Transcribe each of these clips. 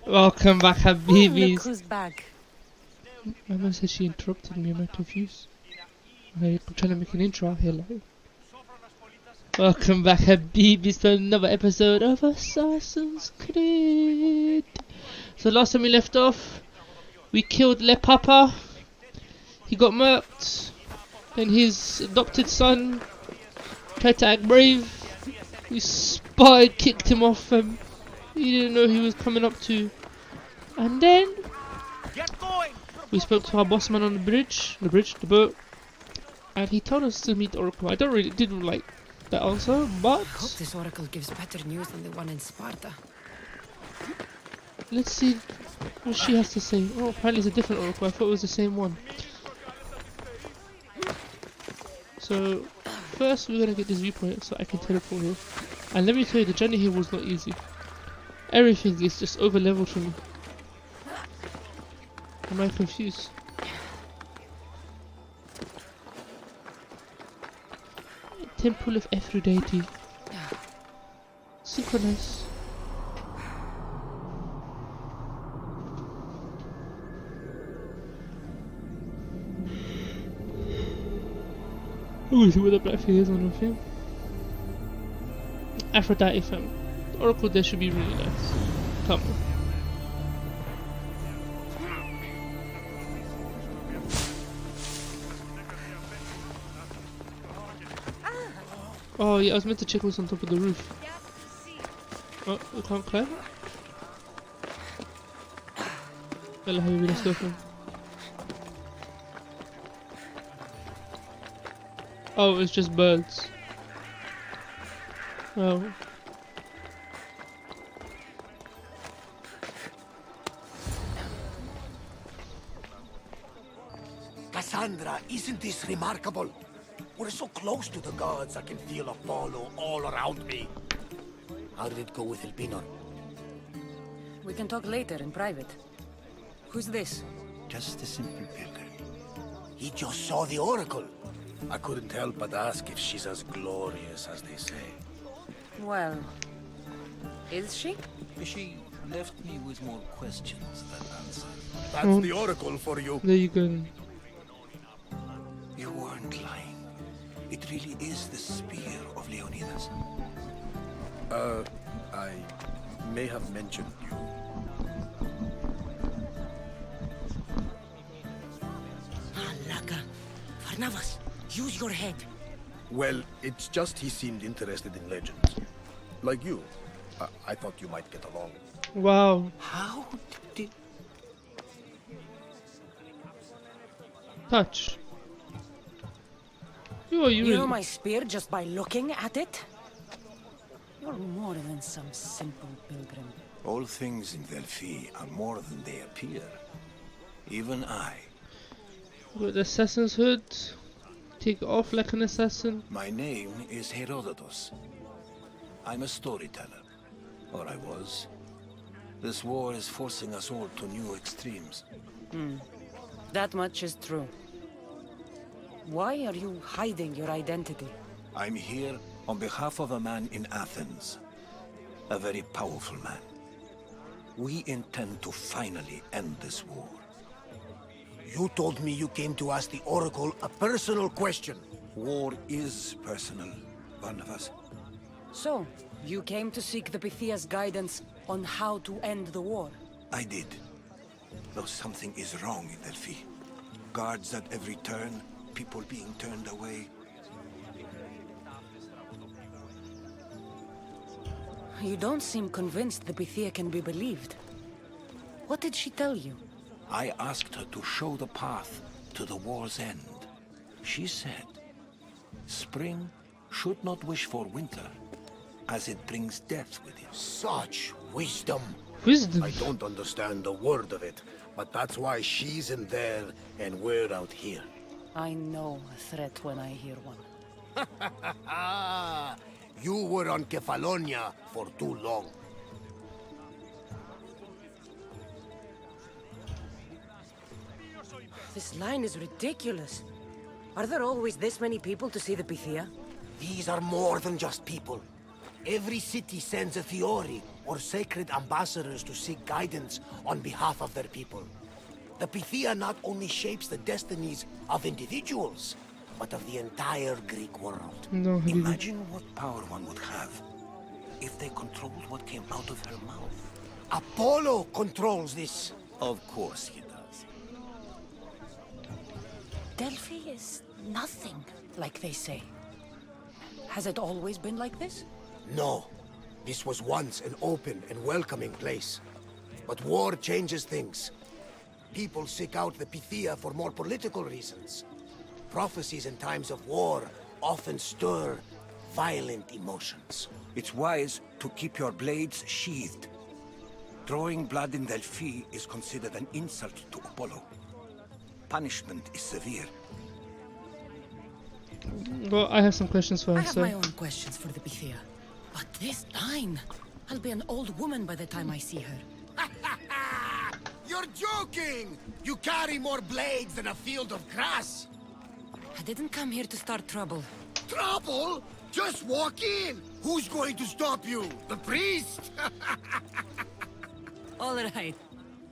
Welcome back, Look Habibis. who's back. Mama said she interrupted me. Am I confused? I'm trying to make an intro out here, like. Welcome back, Habibis, to another episode of Assassin's Creed. So last time we left off, we killed Le Papa. He got murked. Then his adopted son tried to act brave. We spied, kicked him off. He didn't know he was coming up to. And then we spoke to our boss man on the boat, and he told us to meet Oracle. I didn't like that answer, but I hope this oracle gives better news than the one in Sparta. let's see what she has to say. Oh, apparently it's a different Oracle. I thought it was the same one. So first we're gonna get this viewpoint so I can teleport here. And let me tell you, the journey here was not easy. Everything is just over leveled for me. Am I confused? Temple of Aphrodite. Synchronize. Ooh, see what the black thing is on the film. Aphrodite film. The Oracle there should be really nice. Come on. Oh yeah, I was meant to check what's on top of the roof. Oh, we can't climb? Well, let's go for him. Oh, it's just birds. Oh. Cassandra, isn't this remarkable? We're so close to the gods, I can feel Apollo all around me. How did it go with Elpinor? We can talk later in private. Who's this? Just a simple pilgrim. He just saw the oracle. I couldn't help but ask if she's as glorious as they say. Well, is she? She left me with more questions than answers. That's the oracle for you. There you go. You weren't lying. It really is the spear of Leonidas. I may have mentioned you. Laka. Varnavas, use your head. Well, it's just he seemed interested in legends. Like you. I thought you might get along. Wow. How did... Touch. You You know really... my spear just by looking at it? You're more than some simple pilgrim. All things in Delphi are more than they appear. Even I. With the assassin's hood. Take it off like an assassin. My name is Herodotus. I'm a storyteller. Or I was. This war is forcing us all to new extremes. That much is true. Why are you hiding your identity? I'm here on behalf of a man in Athens. A very powerful man. We intend to finally end this war. You told me you came to ask the oracle a personal question. War is personal, Barnabas. So, you came to seek the Pythia's guidance on how to end the war? I did. Though something is wrong in Delphi. Guards at every turn, people being turned away. You don't seem convinced the Pythia can be believed. What did she tell you? I asked her to show the path to the war's end. She said, spring should not wish for winter, as it brings death with it. Such wisdom. Wisdom. I don't understand a word of it, but that's why she's in there and we're out here. I know a threat when I hear one. You were on Kefalonia for too long. This line is ridiculous. Are there always this many people to see the Pythia? These are more than just people. Every city sends a Fiori, or sacred ambassadors to seek guidance on behalf of their people. The Pythia not only shapes the destinies of individuals, but of the entire Greek world. No, he didn't. Imagine what power one would have if they controlled what came out of her mouth. Apollo controls this. Of course he does. Delphi is nothing, like they say. Has it always been like this? No. This was once an open and welcoming place. But war changes things. People seek out the Pythia for more political reasons. Prophecies in times of war often stir violent emotions. It's wise to keep your blades sheathed. Drawing blood in Delphi is considered an insult to Apollo. Punishment is severe. Well, I have some questions for I her, have so... my own questions for the Pythia. But this line, I'll be an old woman by the time I see her. You're joking! You carry more blades than a field of grass! I didn't come here to start trouble. Trouble? Just walk in! Who's going to stop you? The priest? All right.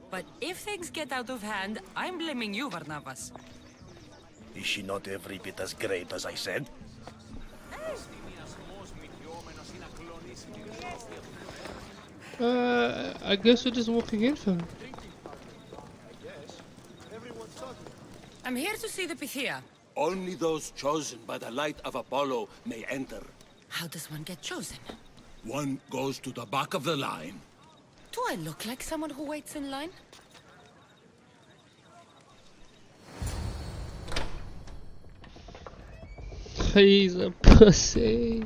But if things get out of hand, I'm blaming you, Barnabas. Is she not every bit as great as I said? I guess we're just walking in for him. I'm here to see the Pythia. Only those chosen by the light of Apollo may enter. How does one get chosen? One goes to the back of the line. Do I look like someone who waits in line? He's a pussy.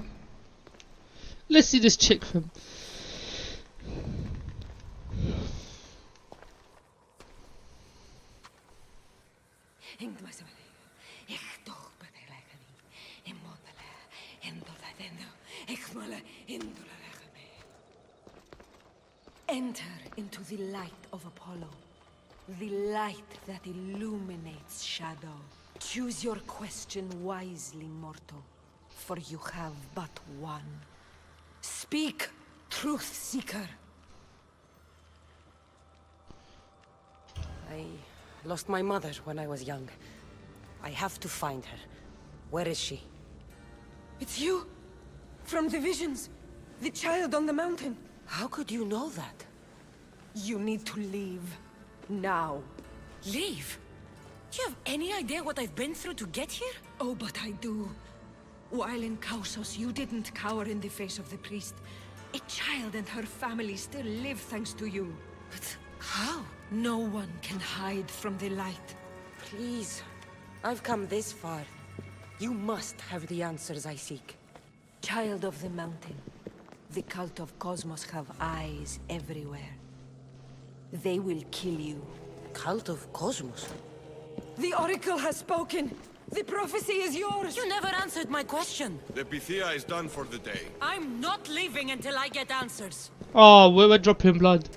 Let's see this chick from. Enter into the light of Apollo, the light that illuminates shadow. Choose your question wisely, mortal, for you have but one. Speak, truth seeker. I lost my mother when I was young. I have to find her. Where is she? It's you! From the visions! The child on the mountain! How could you know that? You need to leave. Now. Leave? Do you have any idea what I've been through to get here? Oh, but I do. While in Kausos, you didn't cower in the face of the priest. A child and her family still live thanks to you. But how? No one can hide from the light. Please. I've come this far. You must have the answers I seek. Child of the mountain. The cult of Cosmos have eyes everywhere. They will kill you. Cult of Cosmos? The Oracle has spoken! The prophecy is yours! You never answered my question! The Pythia is done for the day. I'm not leaving until I get answers! Oh, we're dropping blood.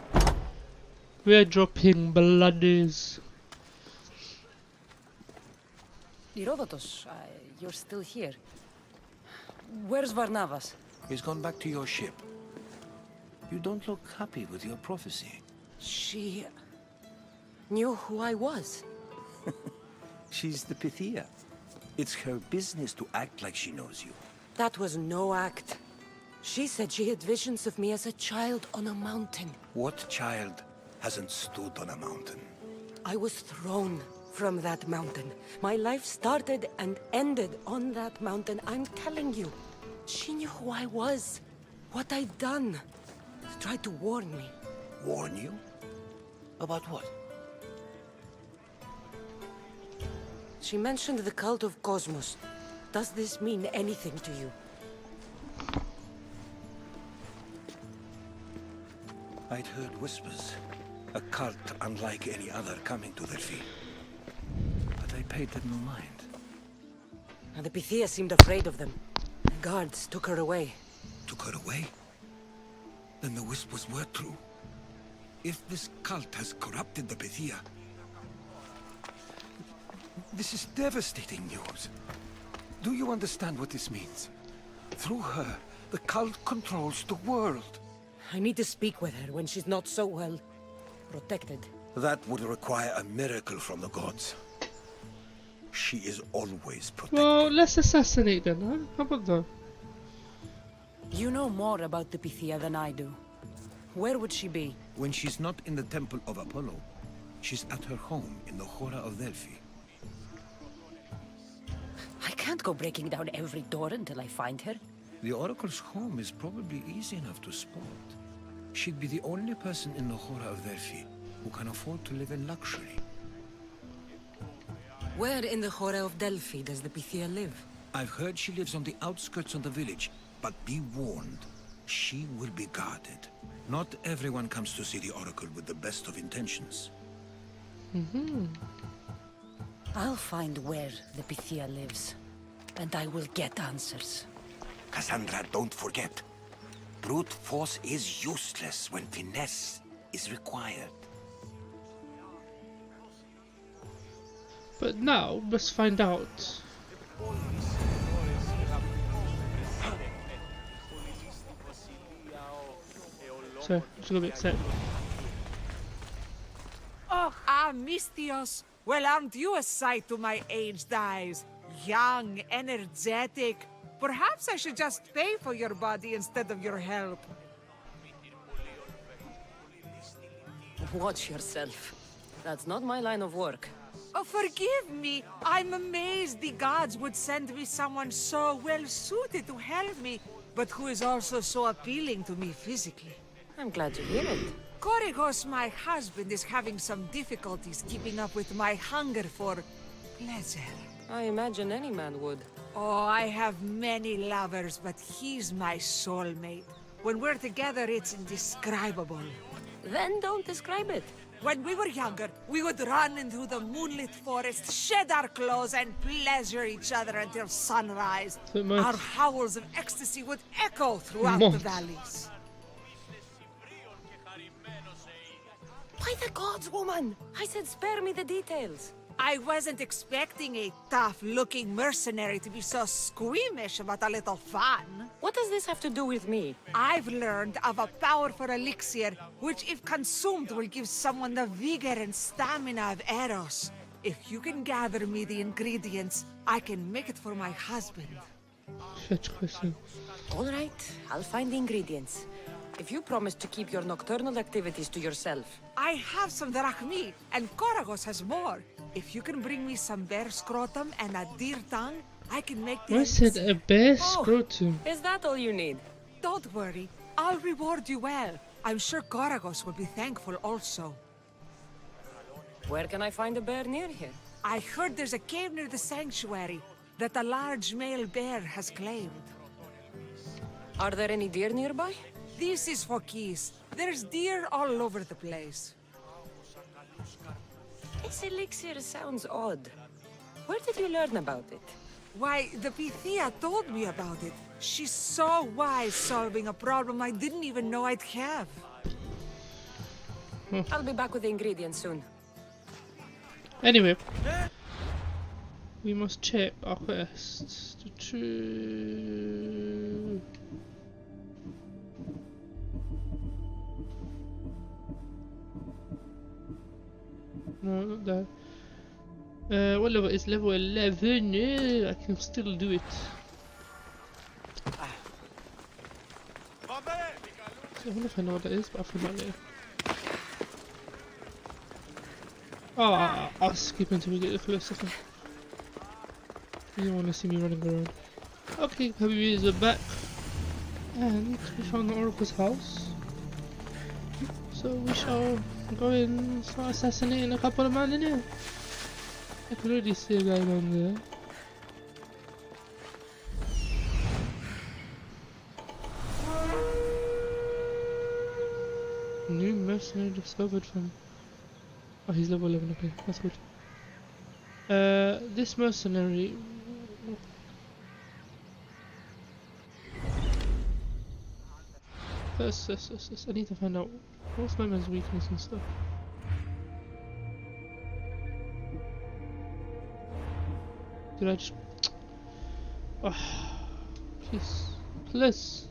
We're dropping bloodies. Herodotus, you're still here. Where's Barnabas? He's gone back to your ship. You don't look happy with your prophecy. She knew who I was. She's the Pythia. It's her business to act like she knows you. That was no act. She said she had visions of me as a child on a mountain. What child hasn't stood on a mountain? I was thrown from that mountain. My life started and ended on that mountain. I'm telling you. She knew who I was, what I'd done. She tried to warn me. Warn you? About what? She mentioned the cult of Cosmos. Does this mean anything to you? I'd heard whispers. A cult unlike any other coming to Delphi. But I paid them no mind. And the Pythia seemed afraid of them. The guards took her away. Took her away? Then the whispers were true. If this cult has corrupted the Pythia... This is devastating news. Do you understand what this means? Through her, the cult controls the world. I need to speak with her when she's not so well protected. That would require a miracle from the gods. She is always protected. Well, let's assassinate them, huh? How about that? You know more about the Pythia than I do. Where would she be? When she's not in the temple of Apollo, she's at her home in the Hora of Delphi. I can't go breaking down every door until I find her. The Oracle's home is probably easy enough to spot. She'd be the only person in the Hora of Delphi who can afford to live in luxury. Where in the Hora of Delphi does the Pythia live? I've heard she lives on the outskirts of the village, but be warned, she will be guarded. Not everyone comes to see the Oracle with the best of intentions. I'll find where the Pythia lives, and I will get answers. Cassandra, don't forget. Brute force is useless when finesse is required. But now, let's find out. Sorry, I'm just a bit upset. Oh, Mistios. Well, aren't you a sight to my aged eyes? Young, energetic. Perhaps I should just pay for your body instead of your help. Watch yourself. That's not my line of work. Oh, forgive me. I'm amazed the gods would send me someone so well-suited to help me, but who is also so appealing to me physically. I'm glad to hear it. Korygos, my husband, is having some difficulties keeping up with my hunger for pleasure. I imagine any man would. Oh, I have many lovers, but he's my soulmate. When we're together, it's indescribable. Then don't describe it. When we were younger, we would run into the moonlit forest, shed our clothes, and pleasure each other until sunrise. So much. Our howls of ecstasy would echo throughout Month. the valleys. By the gods, woman! I said spare me the details. I wasn't expecting a tough-looking mercenary to be so squeamish about a little fun. What does this have to do with me? I've learned of a powerful elixir, which if consumed will give someone the vigor and stamina of Eros. If you can gather me the ingredients, I can make it for my husband. Such question. All right, I'll find the ingredients. If you promise to keep your nocturnal activities to yourself. I have some drachmi, and Korygos has more. If you can bring me some bear scrotum and a deer tongue, I can make the Why said a bear Oh. scrotum? Is that all you need? Don't worry, I'll reward you well. I'm sure Korygos will be thankful also. Where can I find a bear near here? I heard there's a cave near the sanctuary that a large male bear has claimed. Are there any deer nearby? This is Phokis. There's deer all over the place. This elixir sounds odd. Where did you learn about it? Why, the Pythia told me about it. She's so wise solving a problem I didn't even know I'd have. I'll be back with the ingredients soon. Anyway, we must check our quests. No, not that. What level is level 11? I can still do it. I wonder if I know what that is, but I'll find out later. Oh, I'll skip until we get the first second. You don't want to see me running around. Okay, Habibis are back. And we found the Oracle's house. So we shall go in and start assassinating a couple of men in here. I can already see a guy down there. New mercenary discovered from... Oh, he's level 11, okay, that's good. This mercenary... First, I need to find out what's my man's weakness and stuff. Did I just... Oh, please, please.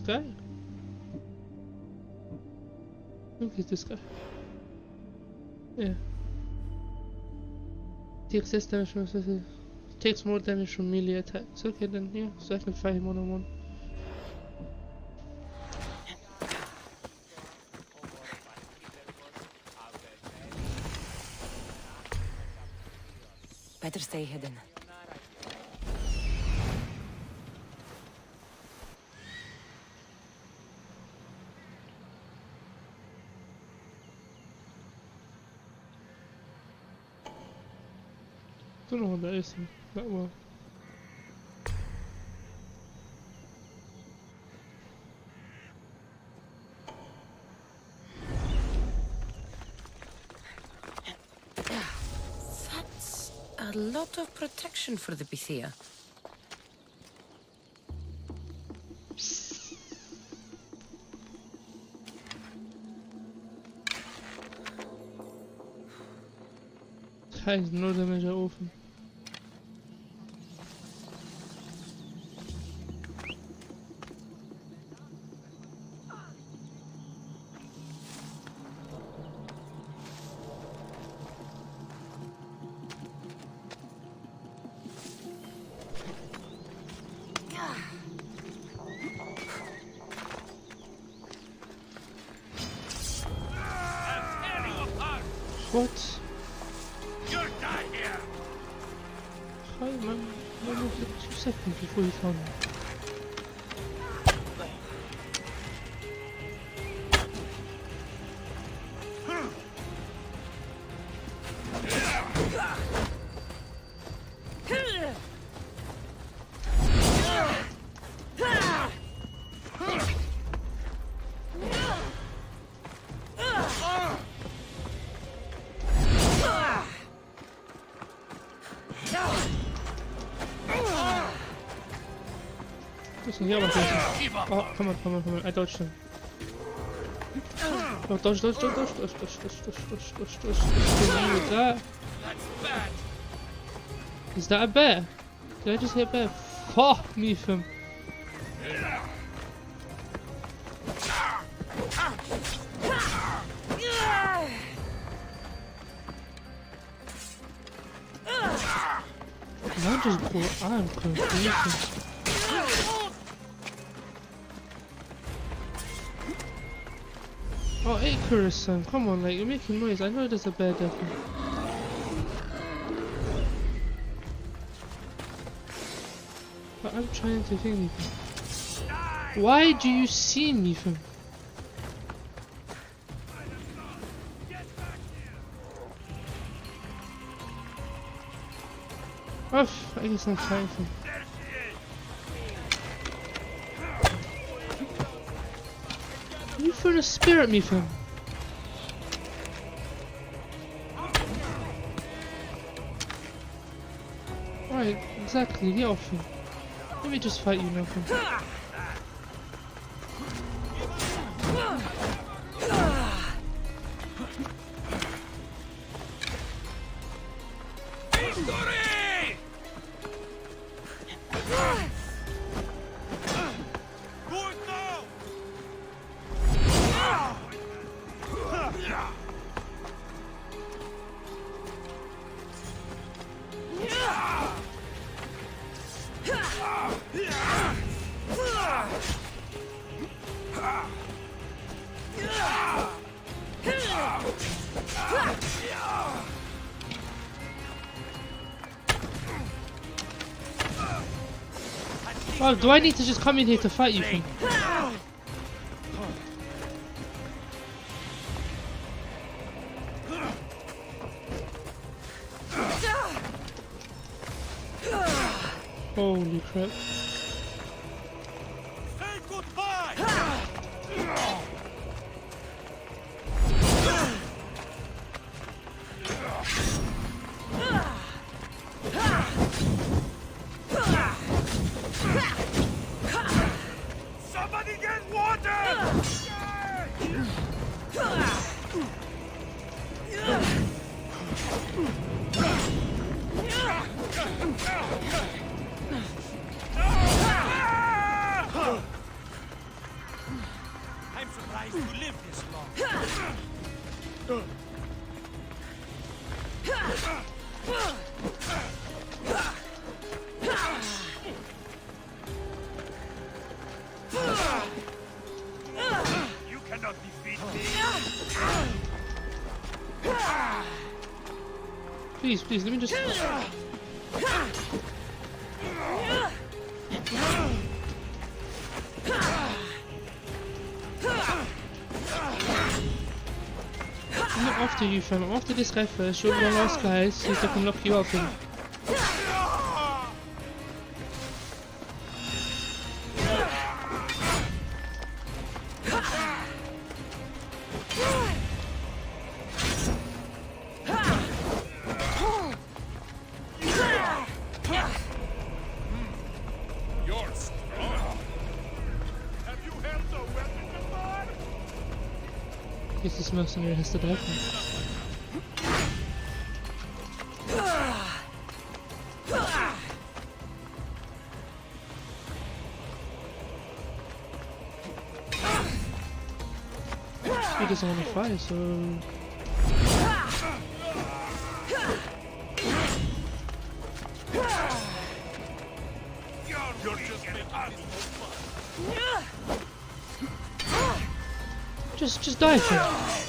this guy? Look at this guy. Yeah. Takes less damage from takes more damage from melee attacks. Okay then, yeah, so I can fight him one-on-one. Better stay hidden. Don't know what that is that well. That's a lot of protection for the Pythia. Hij is nooit meer zo open. What? You'll die here! Hi man, let me look 2 seconds before you found me. Listen, here, my face. Oh, come on, I dodged him. Oh, dodge. What is that? Is that a bear? Did I just hit a bear? Fuck me from. Now just go. I'm confused. Oh, Icarus, come on, like, you're making noise. I know there's a bear there. But I'm trying to think. Why do you see me from? Oh, I guess I'm fighting for. You threw a spear at me, fam. Right, exactly, get off him. Let me just fight you now, fam. Oh, do I need to just come in here to fight you? Thing? Holy crap. Say goodbye! Somebody get water! surprised you live this long. You cannot defeat me. Please, please, let me just. I'm not after you, fam. I'm after this guy first. You're the last guy, see if I can lock you up. And... You're strong. Have you held a weapon before? Guess this mercenary has to die for me. He doesn't want to fight, so... You're just making Just die, fam.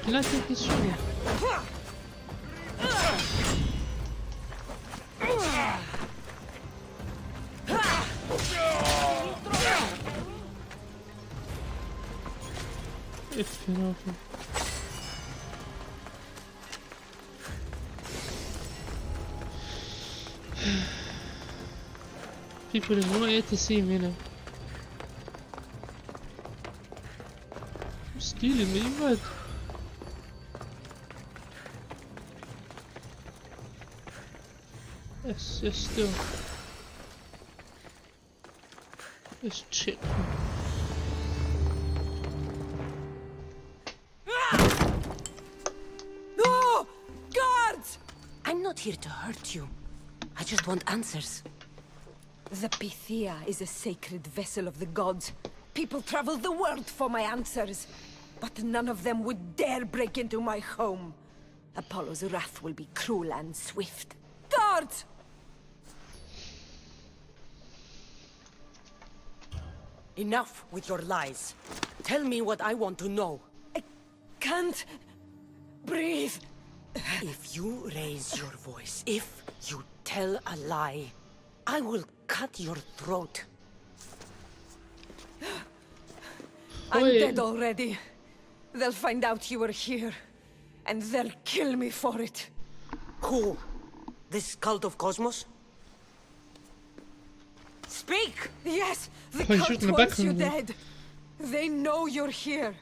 Can I take this shot? If you know. People is not here to see me now. I'm stealing me, you mad? Yes, yes, still. Let's check. No! Guards! I'm not here to hurt you. I just want answers. The Pythia is a sacred vessel of the gods. People travel the world for my answers. But none of them would dare break into my home. Apollo's wrath will be cruel and swift. Guards! Enough with your lies. Tell me what I want to know. I can't breathe. If you raise your voice, if you tell a lie, I will cut your throat. I'm Oi. dead already. They'll find out you were here. And they'll kill me for it. Who? This cult of Cosmos? Speak! Yes, the Oh, you cult shoot in the wants you background there. dead. They know you're here.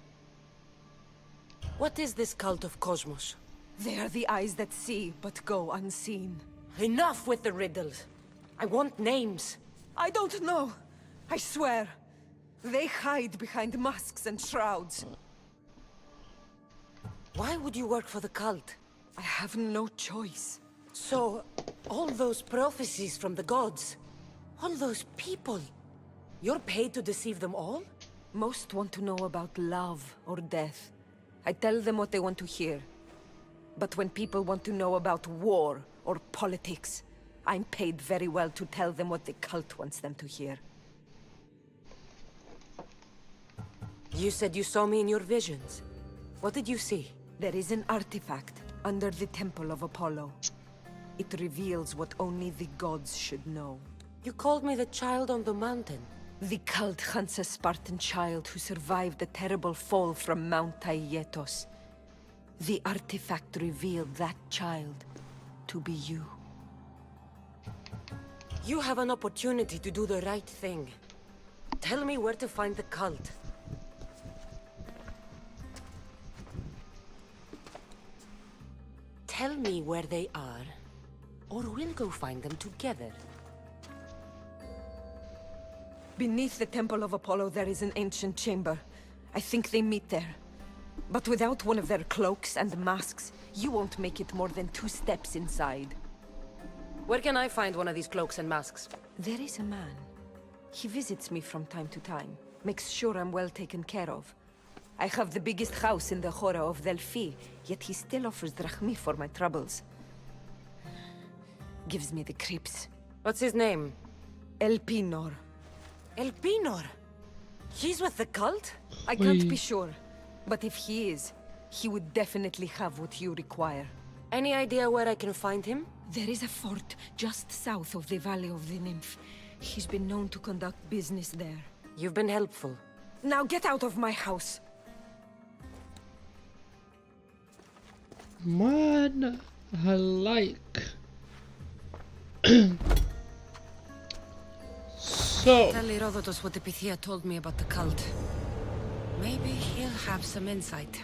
What is this cult of Cosmos? They are the eyes that see, but go unseen. Enough with the riddles. I want names. I don't know. I swear. They hide behind masks and shrouds. Why would you work for the cult? I have no choice. So, all those prophecies from the gods, all those people, you're paid to deceive them all? Most want to know about love or death. I tell them what they want to hear. But when people want to know about war or politics, I'm paid very well to tell them what the cult wants them to hear. You said you saw me in your visions. What did you see? There is an artifact under the temple of Apollo. It reveals what only the gods should know. You called me the child on the mountain. The cult hunts a Spartan child who survived the terrible fall from Mount Aietos. The artifact revealed that child to be you. You have an opportunity to do the right thing. Tell me where to find the cult. Tell me where they are, or we'll go find them together. Beneath the Temple of Apollo, there is an ancient chamber. I think they meet there. But without one of their cloaks and masks, you won't make it more than 2 steps inside. Where can I find one of these cloaks and masks? There is a man. He visits me from time to time, makes sure I'm well taken care of. I have the biggest house in the Hora of Delphi, yet he still offers drachmi for my troubles. Gives me the creeps. What's his name? Elpinor. Elpinor? He's with the cult? I can't be sure, but if he is, he would definitely have what you require. Any idea where I can find him? There is a fort just south of the Valley of the Nymph. He's been known to conduct business there. You've been helpful. Now get out of my house! Man, I like. So. Tell Herodotus what the Pythia told me about the cult. Maybe he'll have some insight.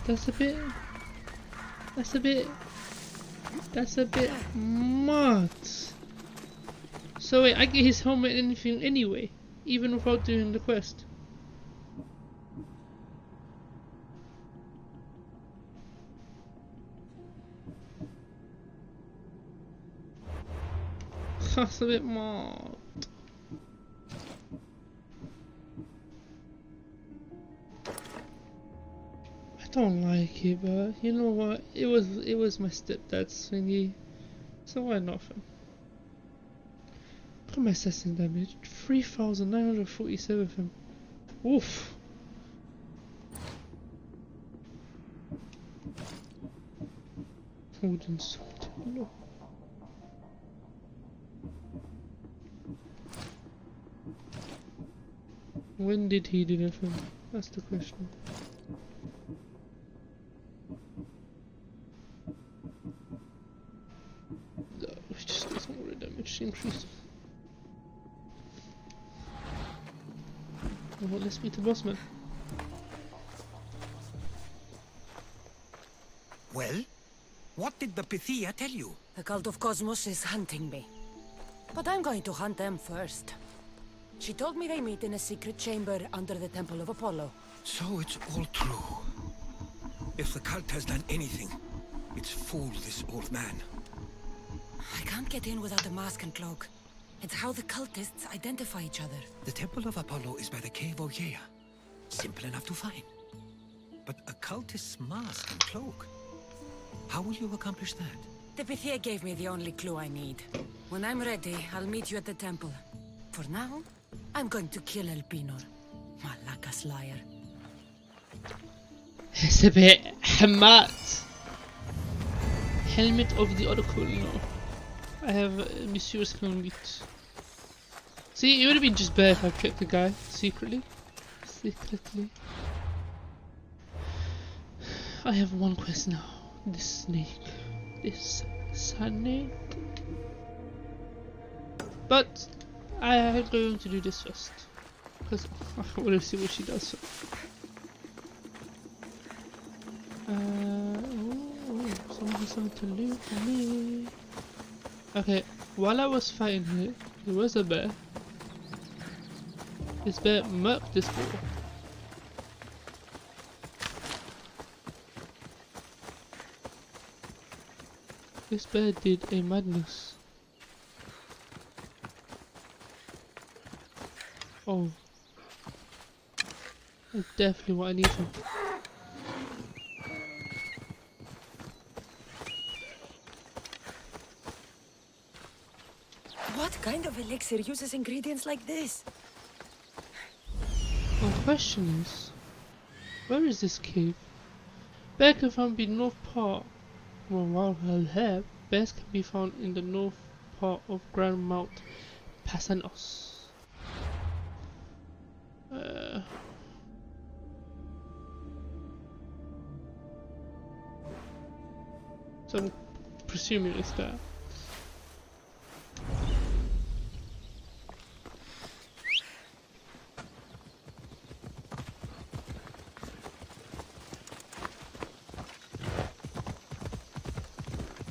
That's a bit mad. So wait, I get his helmet and anything anyway, even without doing the quest. That's a bit mad. I don't like it, but you know what? It was my stepdad's thingy, so why not? Look at my assassin damage, 3,947 of him. Oof. Wooden sword. No. When did he do anything? That's the question. No, he just does more damage increase. Well, let's meet the boss man. Well? What did the Pythia tell you? The cult of Cosmos is hunting me. But I'm going to hunt them first. She told me they meet in a secret chamber under the Temple of Apollo. So it's all true. If the cult has done anything, it's fooled this old man. I can't get in without a mask and cloak. It's how the cultists identify each other. The Temple of Apollo is by the cave Oyssey. Simple enough to find. But a cultist's mask and cloak? How will you accomplish that? The Pythia gave me the only clue I need. When I'm ready, I'll meet you at the temple. For now, I'm going to kill Elpinor. Malakas liar. It's a bit Hamad. Helmet of the Oracle, no. I have Monsieur's clone meat. See, it would have been just better if I kept the guy secretly. I have one quest now. This snake. This snake. But I am going to do this first. Because I want to see what she does. Someone has something to loot for me. Okay, while I was fighting here, there was a bear. This bear murked this boar. This bear did a madness. Oh. That's definitely what I need from. What kind of elixir uses ingredients like this? My question is, where is this cave? Bear can found be north part. Well, while here, bears can be found in the north part of Grand Mount Pasanos. So I'm presuming it's there.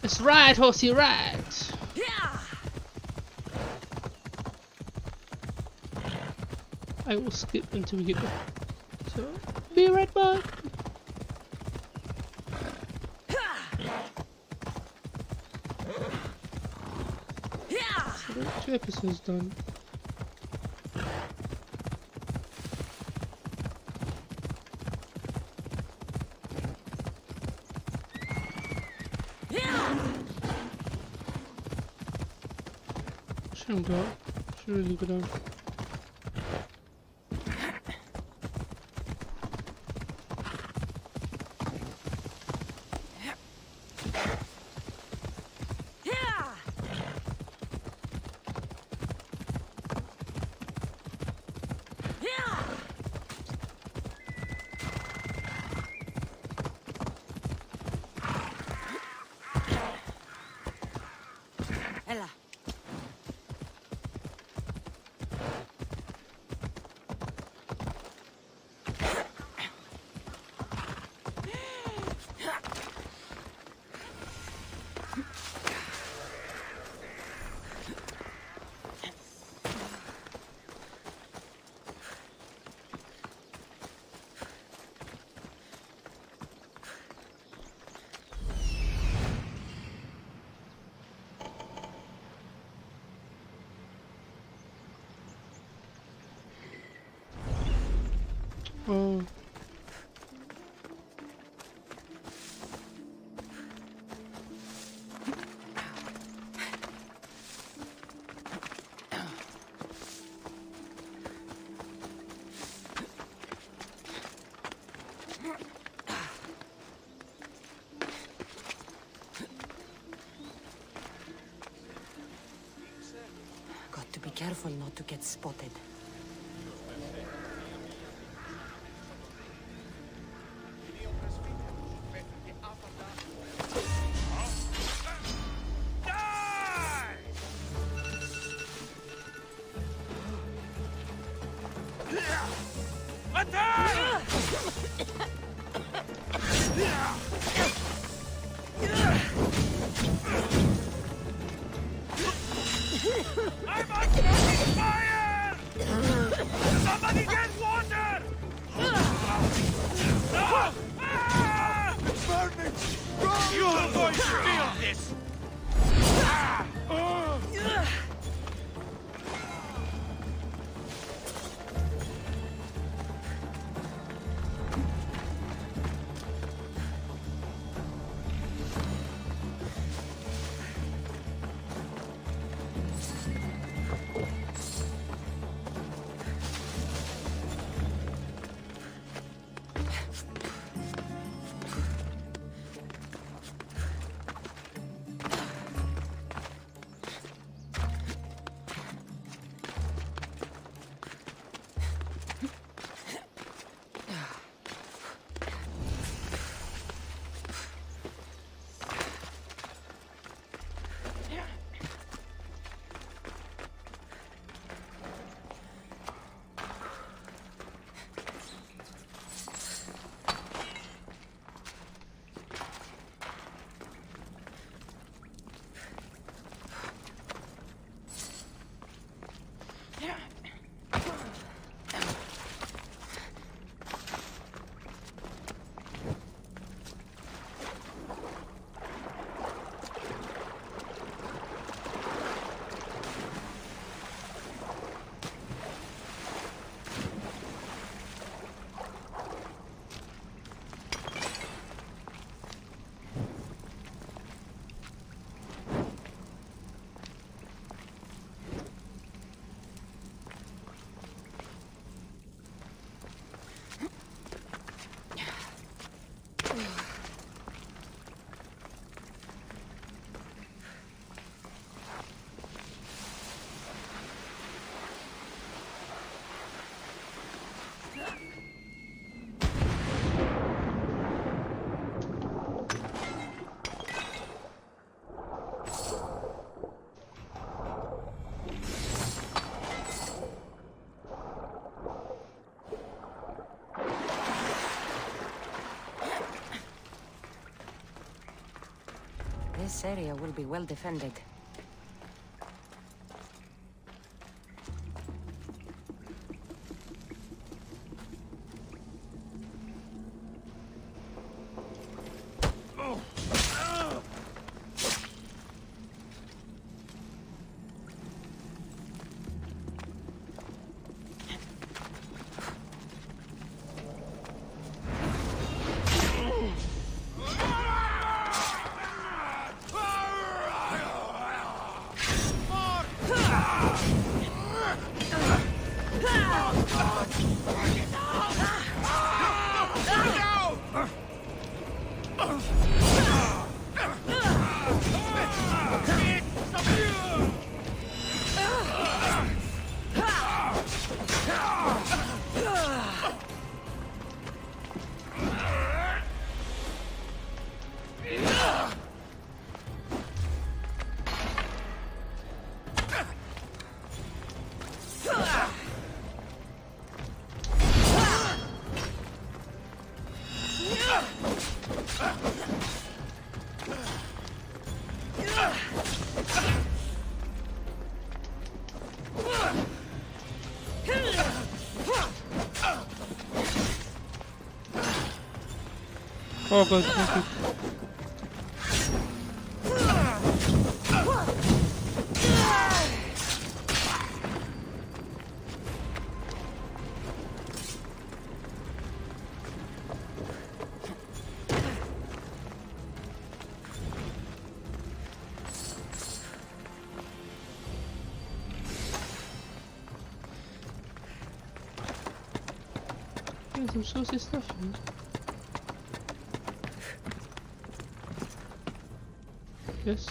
Let's ride, horsey, ride! Yeah! I will skip until we get there. So, be right back. So we're 2 episodes done. Shouldn't go. Should really go down. Ella. Oh. Got to be careful not to get spotted. I'm on fucking fire! Somebody get water! No! Ah! It's burning! Run! You are going to feel this! This area will be well defended. Oh god, thank you. There's some saucy stuff in it. Yes.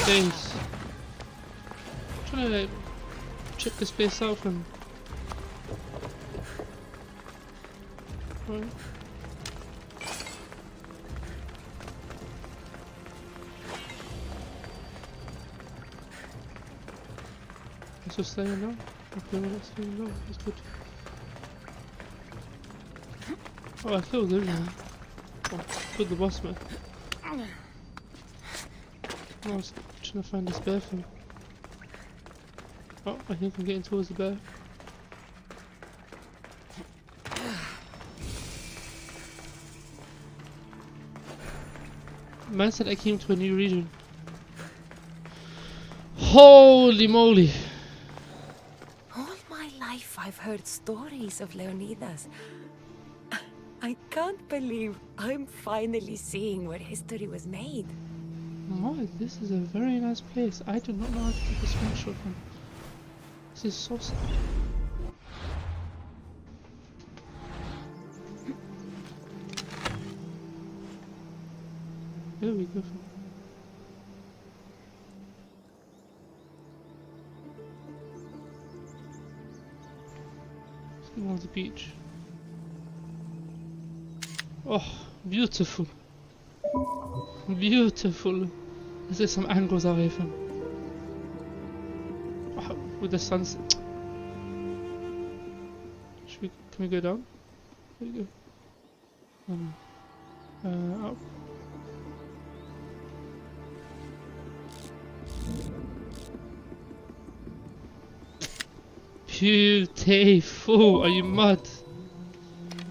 Thanks. I'm trying to like check this place out from. Right. Let's just stay in now. Okay, well, let's stay in now. That's good. Oh, I killed everyone. Oh, killed the boss man. I was trying to find this bear thing. Oh, I think I'm getting towards the bear. Man said I came to a new region. Holy moly! All my life I've heard stories of Leonidas. I can't believe I'm finally seeing where history was made. Oh, this is a very nice place. I do not know how to take a screenshot from. This is so sad. There we go. Let's go on the beach. Oh, beautiful. Beautiful. This is some angles out here from. Oh, with the sunset. Can we go down? There we go. Up. Beautiful. Are you mad?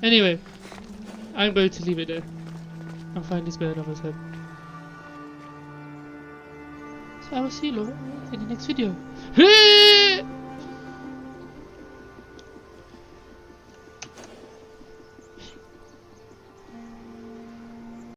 Anyway, I'm going to leave it there. I'll find this bird of his head. So I will see you all in the next video.